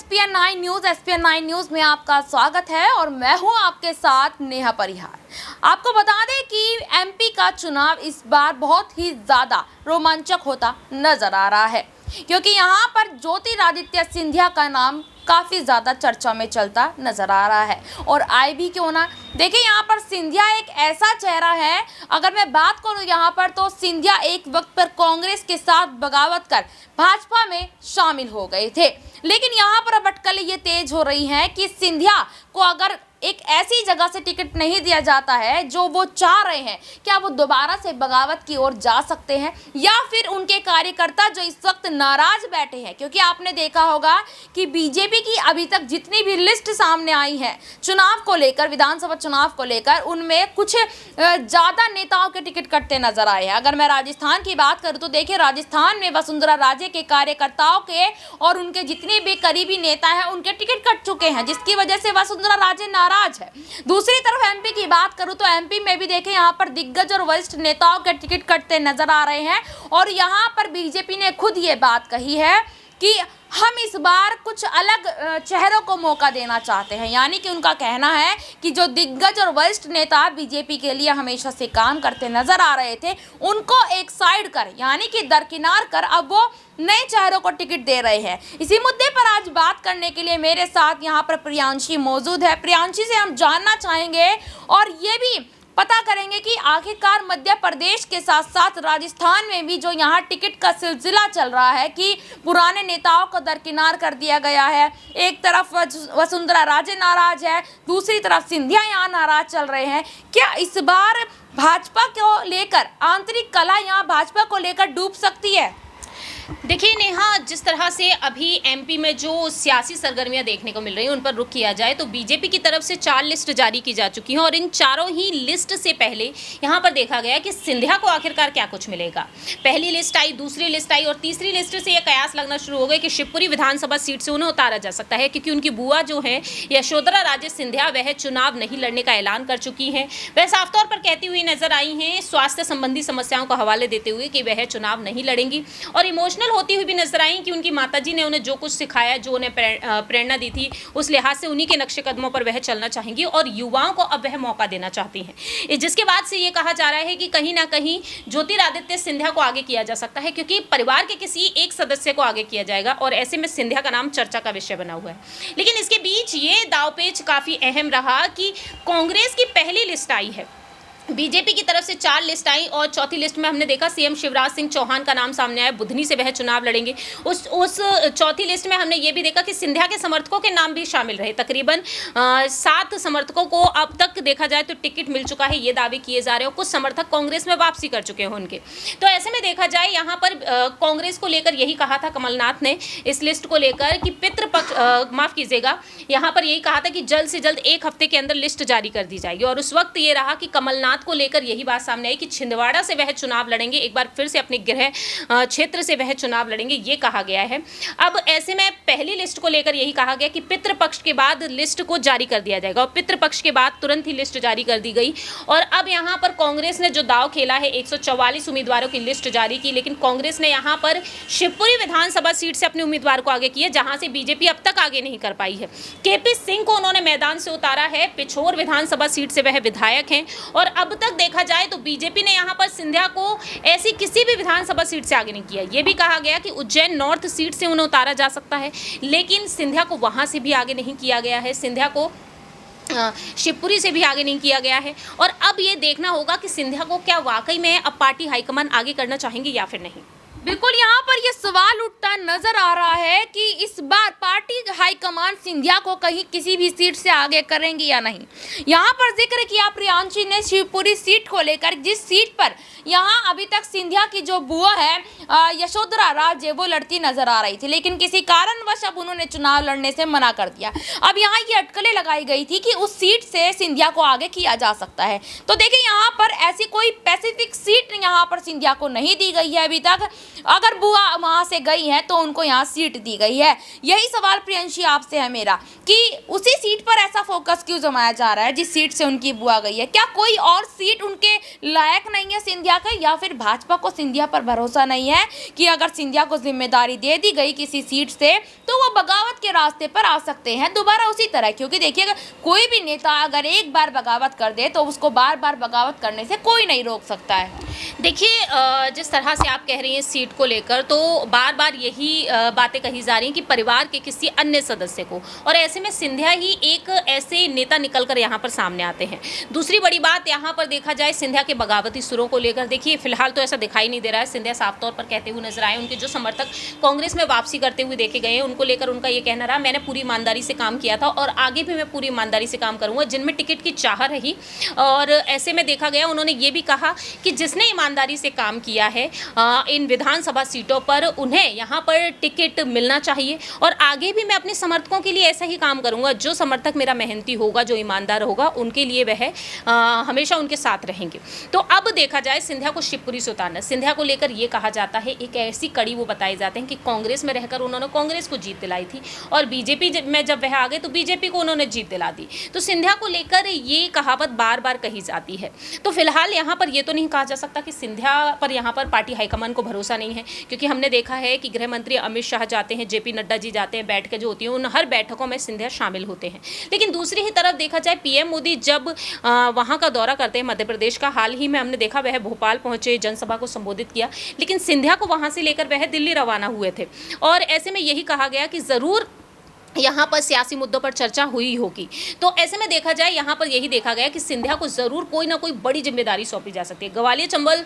ESPN 9 news में आपका स्वागत है और मैं हूं आपके साथ नेहा परिहार। आपको बता दें कि एमपी का चुनाव इस बार बहुत ही ज़्यादा रोमांचक होता नजर आ रहा है, क्योंकि यहां पर ज्योतिरादित्य सिंधिया का नाम काफ़ी ज़्यादा चर्चा में चलता नज़र आ रहा है। और आए भी क्यों ना, देखिए यहाँ पर सिंधिया एक ऐसा चेहरा है, अगर मैं बात करूँ यहाँ पर तो सिंधिया एक वक्त पर कांग्रेस के साथ बगावत कर भाजपा में शामिल हो गए थे, लेकिन यहाँ पर अब अटकलें ये तेज हो रही हैं कि सिंधिया को अगर एक ऐसी जगह से टिकट नहीं दिया जाता है जो वो चाह रहे हैं, क्या वो दोबारा से बगावत की ओर जा सकते हैं, या फिर उनके कार्यकर्ता जो इस वक्त नाराज बैठे हैं। क्योंकि आपने देखा होगा कि बीजेपी की अभी तक जितनी भी लिस्ट सामने आई है चुनाव को लेकर, विधानसभा चुनाव को लेकर, उनमें कुछ ज़्यादा नेताओं के टिकट कटते नजर आए हैं। अगर मैं राजस्थान की बात करूँ तो देखिए, राजस्थान में वसुंधरा राजे के कार्यकर्ताओं के और उनके जितने भी करीबी नेता हैं उनके टिकट कट चुके हैं, जिसकी वजह से वसुंधरा राजे नाराज है। दूसरी तरफ एमपी की बात करूं तो एमपी में भी देखें, यहां पर दिग्गज और वरिष्ठ नेताओं के टिकट कटते नजर आ रहे हैं। और यहां पर बीजेपी ने खुद ये बात कही है कि हम इस बार कुछ अलग चेहरों को मौका देना चाहते हैं। यानी कि उनका कहना है कि जो दिग्गज और वरिष्ठ नेता बीजेपी के लिए हमेशा से काम करते नजर आ रहे थे, उनको एक साइड कर, यानी कि दरकिनार कर, अब वो नए चेहरों को टिकट दे रहे हैं। इसी मुद्दे पर आज बात करने के लिए मेरे साथ यहाँ पर प्रियांशी मौजूद है। प्रियांशी से हम जानना चाहेंगे और ये भी पता करेंगे कि आखिरकार मध्य प्रदेश के साथ साथ राजस्थान में भी जो यहाँ टिकट का सिलसिला चल रहा है कि पुराने नेताओं को दरकिनार कर दिया गया है। एक तरफ वसुंधरा राजे नाराज है, दूसरी तरफ सिंधिया यहाँ नाराज चल रहे हैं। क्या इस बार भाजपा को लेकर आंतरिक कलह यहाँ भाजपा को लेकर डूब सकती है? देखिए नेहा, जिस तरह से अभी एमपी में जो सियासी सरगर्मियां देखने को मिल रही हैं उन पर रुख किया जाए तो बीजेपी की तरफ से 4 लिस्ट जारी की जा चुकी हैं और इन चारों ही लिस्ट से पहले यहां पर देखा गया कि सिंधिया को आखिरकार क्या कुछ मिलेगा। पहली लिस्ट आई, दूसरी लिस्ट आई और तीसरी लिस्ट से यह कयास लगना शुरू हो गए कि शिवपुरी विधानसभा सीट से उन्हें उतारा जा सकता है, क्योंकि उनकी बुआ जो है यशोधरा राजे सिंधिया, वह चुनाव नहीं लड़ने का ऐलान कर चुकी हैं। वह साफ तौर पर कहती हुई नजर आई हैं, स्वास्थ्य संबंधी समस्याओं का हवाले देते हुए, कि वह चुनाव नहीं लड़ेंगी और इमोशनल होती हुई भी नजर आई कि उनकी माताजी ने उन्हें जो कुछ सिखाया, जो उन्हें प्रेरणा दी थी, उस लिहाज से उन्हीं के नक्शे कदमों पर वह चलना चाहेंगी और युवाओं को अब वह मौका देना चाहती हैं। जिसके बाद से ये कहा जा रहा है कि कहीं ना कहीं ज्योतिरादित्य सिंधिया को आगे किया जा सकता है, क्योंकि परिवार के किसी एक सदस्य को आगे किया जाएगा और ऐसे में सिंधिया का नाम चर्चा का विषय बना हुआ है। लेकिन इसके बीच ये दावपेच काफ़ी अहम रहा कि कांग्रेस की पहली लिस्ट आई है, बीजेपी की तरफ से 4 लिस्ट आई और चौथी लिस्ट में हमने देखा सीएम शिवराज सिंह चौहान का नाम सामने आया, बुधनी से वह चुनाव लड़ेंगे। उस चौथी लिस्ट में हमने ये भी देखा कि सिंधिया के समर्थकों के नाम भी शामिल रहे। तकरीबन 7 समर्थकों को अब तक देखा जाए तो टिकट मिल चुका है, ये दावे किए जा रहे हैं। कुछ समर्थक कांग्रेस में वापसी कर चुके हैं उनके। तो ऐसे में देखा जाए यहाँ पर कांग्रेस को लेकर यही कहा था कमलनाथ ने इस लिस्ट को लेकर कि पितृपक्ष, माफ कीजिएगा, यहाँ पर यही कहा था कि जल्द से जल्द 1 हफ्ते के अंदर लिस्ट जारी कर दी जाएगी। और उस वक्त ये रहा कि कमलनाथ को लेकर यही बात सामने आई कि छिंदवाड़ा से वह चुनाव लड़ेंगे, एक बार फिर से अपने गृह क्षेत्र से वह चुनाव लड़ेंगे, ये कहा गया है। अब ऐसे में पहली लिस्ट को लेकर यही कहा गया कि पितृपक्ष के बाद लिस्ट को जारी कर दिया जाएगा और पितृपक्ष के बाद तुरंत ही लिस्ट जारी कर दी गई। और अब यहाँ पर कांग्रेस ने जो दाव खेला है, 144 उम्मीदवारों की लिस्ट जारी की, लेकिन कांग्रेस ने यहाँ पर शिवपुरी विधानसभा सीट से अपने उम्मीदवार को आगे किया, जहां से बीजेपी अब तक आगे नहीं कर पाई है। केपी सिंह को उन्होंने मैदान से उतारा है, पिछोर विधानसभा सीट से वह विधायक हैं और अब तक देखा जाए तो बीजेपी ने यहां पर सिंधिया को ऐसी किसी भी विधानसभा सीट से आगे नहीं किया। यह भी कहा गया कि उज्जैन नॉर्थ सीट से उन्हें उतारा जा सकता है, लेकिन सिंधिया को वहां से भी आगे नहीं किया गया है, सिंधिया को शिवपुरी से भी आगे नहीं किया गया है। और अब ये देखना होगा कि सिंधिया को क्या वाकई में अब पार्टी हाईकमान आगे करना चाहेंगे या फिर नहीं। बिल्कुल, यहाँ पर यह सवाल उठता नजर आ रहा है कि इस बार पार्टी हाईकमान सिंधिया को कहीं किसी भी सीट से आगे करेंगी या नहीं। यहाँ पर जिक्र किया प्रियांशी ने शिवपुरी सीट को लेकर, जिस सीट पर यहाँ अभी तक सिंधिया की जो बुआ है यशोधरा राजे, वो लड़ती नजर आ रही थी, लेकिन किसी कारणवश अब उन्होंने चुनाव लड़ने से मना कर दिया। अब यहाँ ये अटकलें लगाई गई थी कि उस सीट से सिंधिया को आगे किया जा सकता है। तो देखिए, यहाँ पर ऐसी कोई स्पेसिफिक सीट यहाँ पर सिंधिया को नहीं दी गई है अभी तक। अगर बुआ वहां से गई है तो उनको यहाँ सीट दी गई है। यही सवाल प्रियंशी आपसे है मेरा कि उसी सीट पर ऐसा फोकस क्यों जमाया जा रहा है जिस सीट से उनकी बुआ गई है? क्या कोई और सीट उनके लायक नहीं है सिंधिया का, या फिर भाजपा को सिंधिया पर भरोसा नहीं है कि अगर सिंधिया को जिम्मेदारी दे दी गई किसी सीट से तो वो बगावत के रास्ते पर आ सकते हैं दोबारा उसी तरह? क्योंकि देखिए, अगर कोई भी नेता अगर एक बार बगावत कर दे तो उसको बार बार बगावत करने से कोई नहीं रोक सकता है। देखिए, जिस तरह से आप कह रही हैं सीट को लेकर, तो बार बार यही बातें कही जा रही हैं कि परिवार के किसी अन्य सदस्य को, और ऐसे में सिंधिया ही एक ऐसे नेता निकलकर यहाँ पर सामने आते हैं। दूसरी बड़ी बात यहाँ पर देखा जाए सिंधिया के बगावती सुरों को लेकर, देखिए फिलहाल तो ऐसा दिखाई नहीं दे रहा है। सिंधिया साफ तौर पर कहते हुए नजर आए, उनके जो समर्थक कांग्रेस में वापसी करते हुए देखे गए हैं उनको लेकर उनका ये कहना रहा, मैंने पूरी ईमानदारी से काम किया था और आगे भी मैं पूरी ईमानदारी से काम करूंगा, जिनमें टिकट की चाह रही। और ऐसे में देखा गया, उन्होंने ये भी कहा कि जिसने ईमानदारी से काम किया है इन विधानसभा सीटों पर उन्हें यहाँ पर टिकट मिलना चाहिए, और आगे भी मैं अपने समर्थकों के लिए ऐसा ही काम करूंगा। जो समर्थक मेरा मेहनती होगा, जो ईमानदार होगा, उनके लिए वह हमेशा उनके साथ रहेंगे। तो अब देखा जाए सिंधिया को शिवपुरी से उतारना, सिंधिया को लेकर ये कहा जाता है, एक ऐसी कड़ी वो बताए जाते हैं कि कांग्रेस में रहकर उन्होंने कांग्रेस को जीत दिलाई थी और बीजेपी में जब वह आ गए तो बीजेपी को उन्होंने जीत दिला दी। तो सिंधिया को लेकर ये कहावत बार बार कही जाती है। तो फिलहाल यहाँ पर ये तो नहीं कहा जा सकता कि सिंधिया पर यहाँ पर पार्टी हाईकमान को भरोसा नहीं है, क्योंकि हमने देखा है कि गृह मंत्री अमित शाह जाते हैं, जेपी नड्डा जी जाते हैं, बैठकें जो होती हैं उन हर बैठकों में सिंधिया शामिल होते हैं। लेकिन दूसरी ही तरफ देखा जाए, पीएम मोदी जब वहाँ का दौरा करते हैं मध्य प्रदेश का, हाल ही में हमने देखा वह भोपाल पहुंचे, जनसभा को संबोधित किया, लेकिन सिंधिया को वहाँ से लेकर वह दिल्ली रवाना हुए थे। और ऐसे में यही कहा गया कि ज़रूर यहाँ पर सियासी मुद्दों पर चर्चा हुई होगी। तो ऐसे में देखा जाए, यहाँ पर यही देखा गया कि सिंधिया को ज़रूर कोई ना कोई बड़ी जिम्मेदारी सौंपी जा सकती है। ग्वालियर चंबल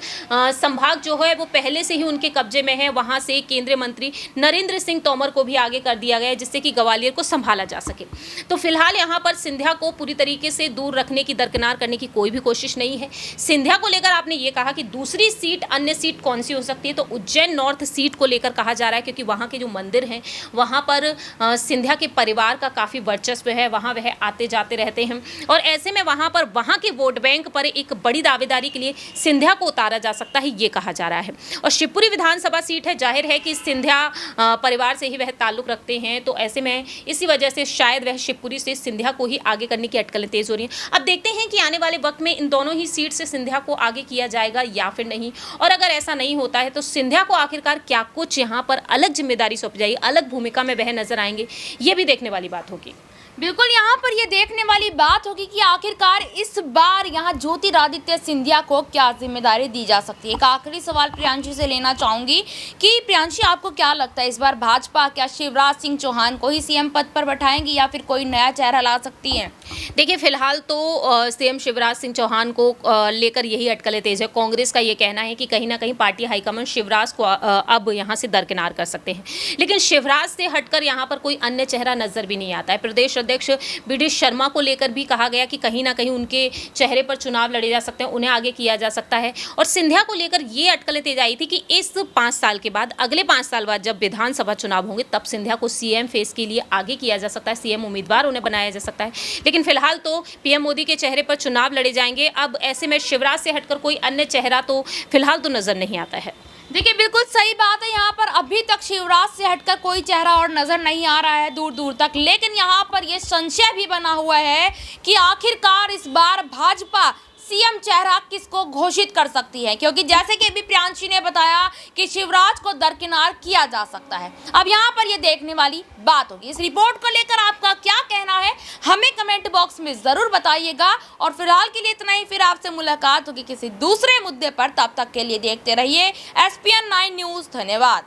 संभाग जो है वो पहले से ही उनके कब्जे में है, वहाँ से केंद्रीय मंत्री नरेंद्र सिंह तोमर को भी आगे कर दिया गया है, जिससे कि ग्वालियर को संभाला जा सके। तो फिलहाल यहाँ पर सिंधिया को पूरी तरीके से दूर रखने की, दरकिनार करने की कोई भी कोशिश नहीं है। सिंधिया को लेकर आपने ये कहा कि दूसरी सीट, अन्य सीट कौन सी हो सकती है, तो उज्जैन नॉर्थ सीट को लेकर कहा जा रहा है, क्योंकि वहाँ के जो मंदिर हैं वहाँ पर सिंधिया के परिवार का काफ़ी वर्चस्व है, वहाँ वह आते जाते रहते हैं, और ऐसे में वहाँ पर वहाँ के वोट बैंक पर एक बड़ी दावेदारी के लिए सिंधिया को उतारा जा सकता है, ये कहा जा रहा है। और शिवपुरी विधानसभा सीट है, जाहिर है कि सिंधिया परिवार से ही वह ताल्लुक़ रखते हैं, तो ऐसे में इसी वजह से शायद वह शिवपुरी से सिंधिया को ही आगे करने की अटकलें तेज़ हो रही हैं। अब देखते हैं कि आने वाले वक्त में इन दोनों ही सीट से सिंधिया को आगे किया जाएगा या फिर नहीं, और अगर ऐसा नहीं होता है तो सिंधिया को आखिरकार क्या कुछ यहाँ पर अलग जिम्मेदारी सौंपी जाएगी, अलग भूमिका में वह नजर आएंगे, ये भी देखने वाली बात होगी। बिल्कुल, यहाँ पर ये देखने वाली बात होगी कि आखिरकार इस बार यहाँ ज्योतिरादित्य सिंधिया को क्या जिम्मेदारी दी जा सकती है। एक आखिरी सवाल प्रियांशी से लेना चाहूँगी कि प्रियांशी, आपको क्या लगता है इस बार भाजपा क्या शिवराज सिंह चौहान को ही सीएम पद पर बैठाएंगी या फिर कोई नया चेहरा ला सकती है? देखिए, फिलहाल तो सीएम शिवराज सिंह चौहान को लेकर यही अटकलें तेज है। कांग्रेस का ये कहना है कि कहीं ना कहीं पार्टी हाईकमान शिवराज को अब यहाँ से दरकिनार कर सकते हैं, लेकिन शिवराज से हटकर यहाँ पर कोई अन्य चेहरा नजर भी नहीं आता है। प्रदेश अध्यक्ष बी.डी. शर्मा को लेकर भी कहा गया कि कहीं ना कहीं उनके चेहरे पर चुनाव लड़े जा सकते हैं, उन्हें आगे किया जा सकता है। और सिंधिया को लेकर ये अटकलें तेज आई थी कि इस 5 साल के बाद, अगले 5 साल बाद जब विधानसभा चुनाव होंगे, तब सिंधिया को सीएम फेस के लिए आगे किया जा सकता है, सीएम उम्मीदवार उन्हें बनाया जा सकता है। लेकिन फिलहाल तो पीएम मोदी के चेहरे पर चुनाव लड़े जाएंगे। अब ऐसे में शिवराज से हटकर कोई अन्य चेहरा तो फिलहाल तो नजर नहीं आता है। देखिए, बिल्कुल सही बात है, यहाँ पर अभी तक शिवराज से हटकर कोई चेहरा और नजर नहीं आ रहा है दूर दूर तक, लेकिन यहाँ पर यह संशय भी बना हुआ है कि आखिरकार इस बार भाजपा सीएम चेहरा किसको घोषित कर सकती है, क्योंकि जैसे कि अभी प्रियांशी ने बताया कि शिवराज को दरकिनार किया जा सकता है। अब यहाँ पर ये देखने वाली बात होगी। इस रिपोर्ट को लेकर आपका क्या कहना है, हमें कमेंट बॉक्स में जरूर बताइएगा। और फिलहाल के लिए इतना ही, फिर आपसे मुलाकात होगी किसी दूसरे मुद्दे पर। तब तक के लिए देखते रहिए SPN 9 न्यूज़। धन्यवाद।